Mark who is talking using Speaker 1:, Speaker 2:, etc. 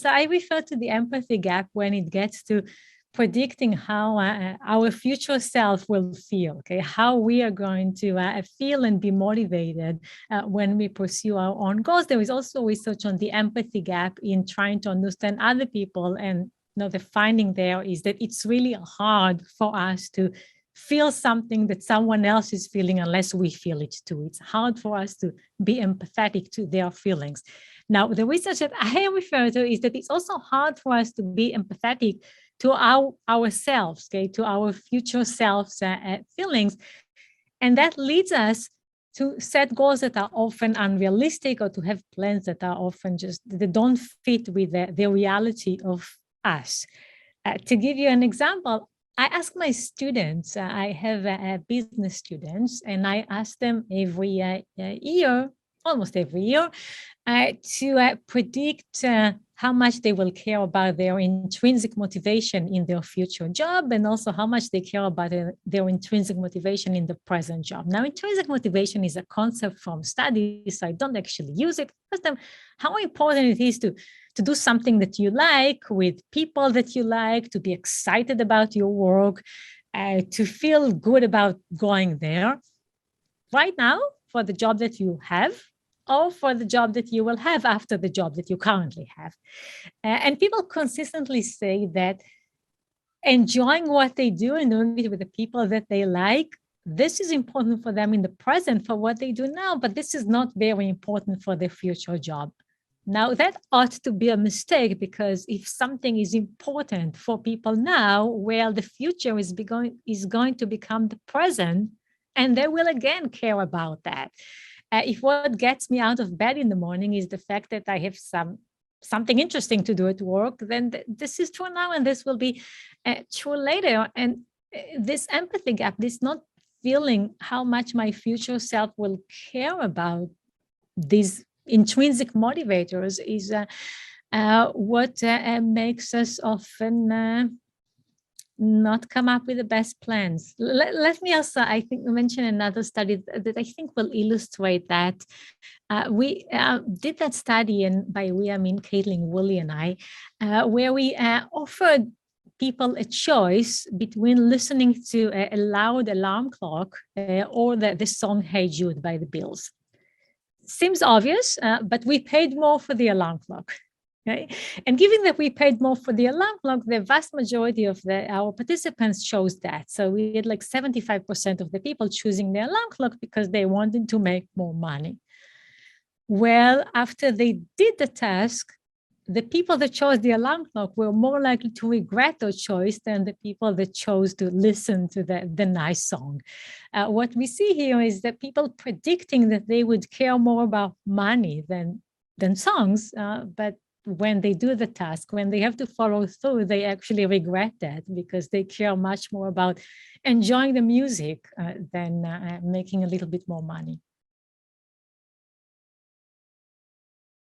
Speaker 1: So I refer to the empathy gap when it gets to predicting how our future self will feel, okay? How we are going to feel and be motivated when we pursue our own goals. There is also research on the empathy gap in trying to understand other people, and the finding there is that it's really hard for us to feel something that someone else is feeling unless we feel it too. It's hard for us to be empathetic to their feelings. Now, the research that I refer to is that it's also hard for us to be empathetic to ourselves, okay, to our future selves feelings. And that leads us to set goals that are often unrealistic, or to have plans that are often they don't fit with the reality of us. To give you an example, I ask my students, I have business students, and I ask them every year, almost every year, to predict how much they will care about their intrinsic motivation in their future job, and also how much they care about their intrinsic motivation in the present job. Now, intrinsic motivation is a concept from studies, so I don't actually use it. Ask them how important it is to do something that you like, with people that you like, to be excited about your work, to feel good about going there. Right now, for the job that you have, or for the job that you will have after the job that you currently have. And people consistently say that enjoying what they do and doing it with the people that they like, this is important for them in the present for what they do now, but this is not very important for their future job. Now, that ought to be a mistake, because if something is important for people now, well, the future is going to become the present, and they will again care about that. If what gets me out of bed in the morning is the fact that I have something interesting to do at work, then this is true now, and this will be true later. And this empathy gap, this not feeling how much my future self will care about these intrinsic motivators, is what makes us often not come up with the best plans. Let me also, I think, mention another study that I think will illustrate that. We did that study, and by we I mean Caitlin, Woolley, and I, where we offered people a choice between listening to a loud alarm clock or the song Hey Jude by the Beatles. Seems obvious, but we paid more for the alarm clock. Okay? And given that we paid more for the alarm clock, the vast majority of our participants chose that. So we had like 75% of the people choosing the alarm clock because they wanted to make more money. Well, after they did the task, the people that chose the alarm clock were more likely to regret their choice than the people that chose to listen to the nice song. What we see here is that people predicting that they would care more about money than songs, but when they do the task, when they have to follow through, they actually regret that, because they care much more about enjoying the music than making a little bit more money.